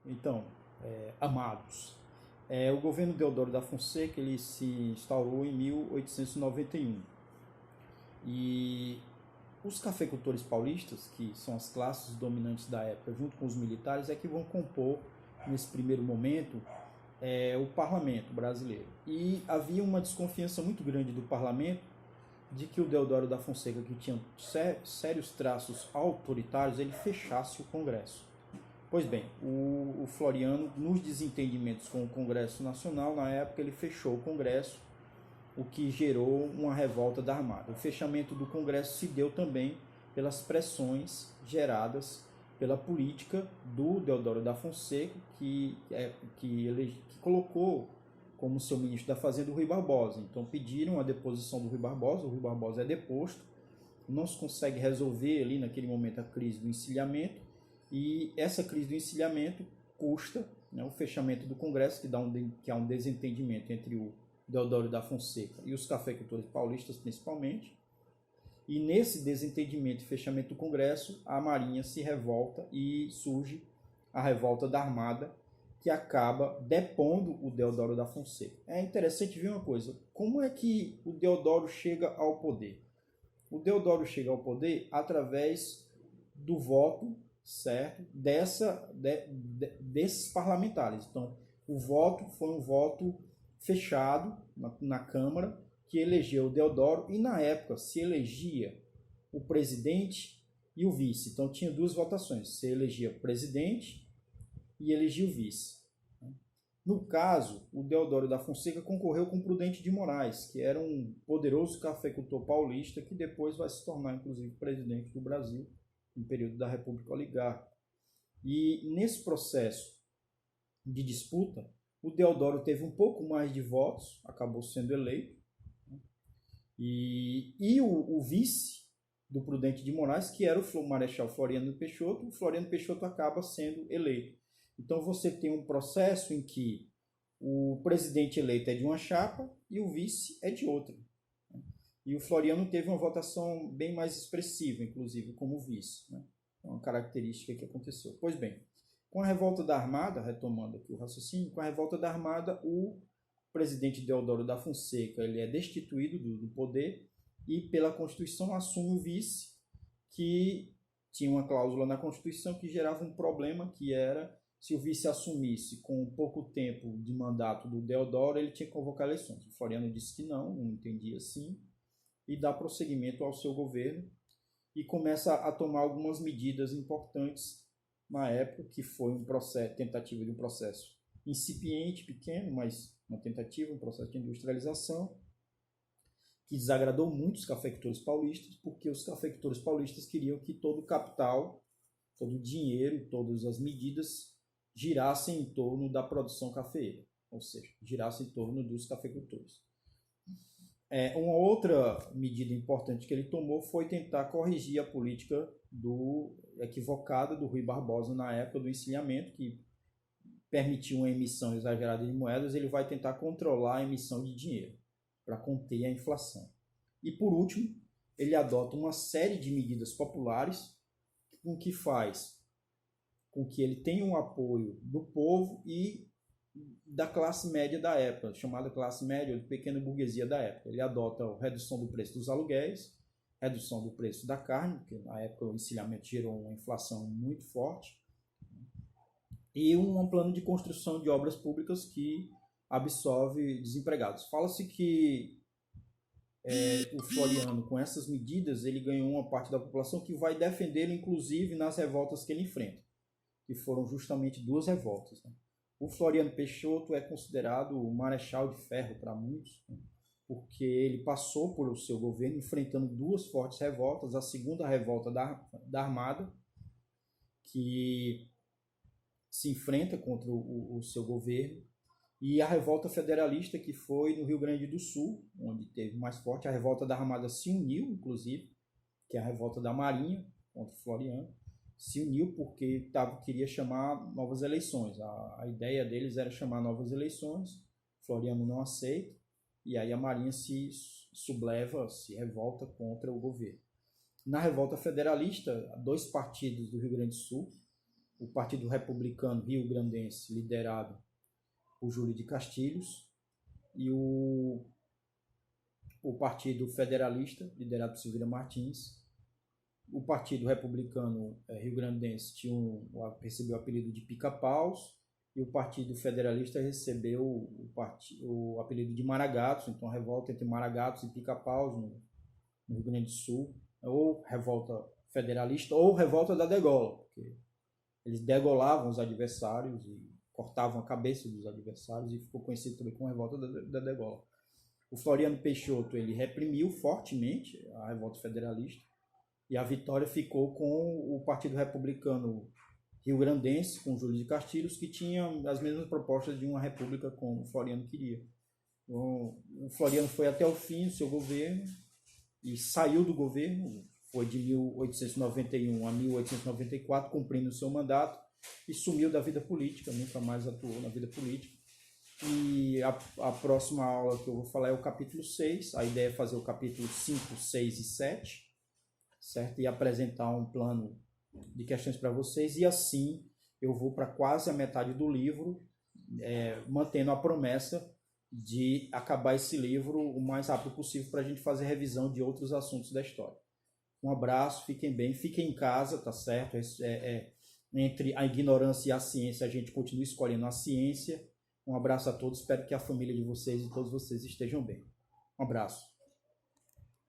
Então, amados, o governo Deodoro da Fonseca ele se instaurou em 1891 e os cafeicultores paulistas, que são as classes dominantes da época, junto com os militares, é que vão compor nesse primeiro momento o parlamento brasileiro. E havia uma desconfiança muito grande do parlamento de que o Deodoro da Fonseca, que tinha sérios traços autoritários, ele fechasse o Congresso. Pois bem, o Floriano, nos desentendimentos com o Congresso Nacional, na época ele fechou o Congresso, o que gerou uma revolta da Armada. O fechamento do Congresso se deu também pelas pressões geradas pela política do Deodoro da Fonseca, que colocou como seu ministro da Fazenda o Rui Barbosa. Então pediram a deposição do Rui Barbosa, o Rui Barbosa é deposto, não se consegue resolver ali naquele momento a crise do encilhamento, e essa crise do encilhamento custa, né, o fechamento do Congresso, que há um desentendimento entre o Deodoro da Fonseca e os cafeicultores paulistas principalmente. E nesse desentendimento e fechamento do Congresso, a Marinha se revolta e surge a revolta da Armada, que acaba depondo o Deodoro da Fonseca. É interessante ver uma coisa, como é que o Deodoro chega ao poder? O Deodoro chega ao poder através do voto, certo, desses parlamentares. Então, o voto foi um voto fechado na Câmara, que elegeu o Deodoro, e na época se elegia o presidente e o vice. Então tinha duas votações, se elegia o presidente e elegia o vice. No caso, o Deodoro da Fonseca concorreu com Prudente de Moraes, que era um poderoso cafeicultor paulista, que depois vai se tornar, inclusive, presidente do Brasil, no período da República Oligárquica. E nesse processo de disputa, o Deodoro teve um pouco mais de votos, acabou sendo eleito, e o vice do Prudente de Moraes, que era o Marechal Floriano Peixoto, o Floriano Peixoto acaba sendo eleito. Então você tem um processo em que o presidente eleito é de uma chapa e o vice é de outra. E o Floriano teve uma votação bem mais expressiva, inclusive, como vice. Né? É uma característica que aconteceu. Pois bem, com a revolta da Armada, retomando aqui o raciocínio, com a revolta da Armada, o presidente Deodoro da Fonseca ele é destituído do poder e, pela Constituição, assume o vice, que tinha uma cláusula na Constituição que gerava um problema, que era se o vice assumisse com pouco tempo de mandato do Deodoro, ele tinha que convocar eleições. O Floriano disse que não entendia assim, e dá prosseguimento ao seu governo e começa a tomar algumas medidas importantes na época, que foi tentativa de um processo incipiente, pequeno, mas uma tentativa, um processo de industrialização, que desagradou muito os cafeicultores paulistas, porque os cafeicultores paulistas queriam que todo o capital, todo o dinheiro, todas as medidas girassem em torno da produção cafeeira, ou seja, girassem em torno dos cafeicultores. Uma outra medida importante que ele tomou foi tentar corrigir a política equivocada do Rui Barbosa na época do encilhamento, que permitiu uma emissão exagerada de moedas. Ele vai tentar controlar a emissão de dinheiro para conter a inflação. E por último, ele adota uma série de medidas populares com que faz com que ele tenha um apoio do povo e da classe média da época, chamada classe média ou pequena burguesia da época. Ele adota a redução do preço dos aluguéis, redução do preço da carne, porque na época o encilhamento gerou uma inflação muito forte, e um plano de construção de obras públicas que absorve desempregados. Fala-se que o Floriano, com essas medidas, ele ganhou uma parte da população que vai defendê-lo, inclusive, nas revoltas que ele enfrenta, que foram justamente duas revoltas. Né? O Floriano Peixoto é considerado o marechal de ferro para muitos, né? Porque ele passou por o seu governo enfrentando duas fortes revoltas. A segunda revolta da Armada, que se enfrenta contra o seu governo, e a revolta federalista, que foi no Rio Grande do Sul, onde teve mais forte. A revolta da Armada se uniu, inclusive, que é a revolta da Marinha contra o Floriano, se uniu porque queria chamar novas eleições. A ideia deles era chamar novas eleições, Floriano não aceita, e aí a Marinha se subleva, se revolta contra o governo. Na revolta federalista, dois partidos do Rio Grande do Sul, o Partido Republicano Rio-Grandense, liderado por Júlio de Castilhos, e o Partido Federalista, liderado por Silveira Martins. O Partido Republicano Rio-Grandense recebeu o apelido de Pica-Paus, e o Partido Federalista recebeu o apelido de Maragatos. Então, a revolta entre Maragatos e Pica-Paus no Rio Grande do Sul, ou revolta federalista, ou revolta da degola, porque eles degolavam os adversários e cortavam a cabeça dos adversários, e ficou conhecido também como revolta da degola. O Floriano Peixoto ele reprimiu fortemente a revolta federalista, e a vitória ficou com o Partido Republicano Rio-Grandense, com Júlio de Castilhos, que tinha as mesmas propostas de uma república como o Floriano queria. Então, o Floriano foi até o fim do seu governo e saiu do governo, foi de 1891 a 1894, cumprindo o seu mandato, e sumiu da vida política, nunca mais atuou na vida política. E a próxima aula que eu vou falar é o capítulo 6, a ideia é fazer o capítulo 5, 6 e 7, certo? E apresentar um plano de questões para vocês, e assim eu vou para quase a metade do livro, mantendo a promessa de acabar esse livro o mais rápido possível para a gente fazer revisão de outros assuntos da história. Um abraço, fiquem bem, fiquem em casa, tá certo? Entre a ignorância e a ciência, a gente continua escolhendo a ciência. Um abraço a todos, espero que a família de vocês e todos vocês estejam bem. Um abraço.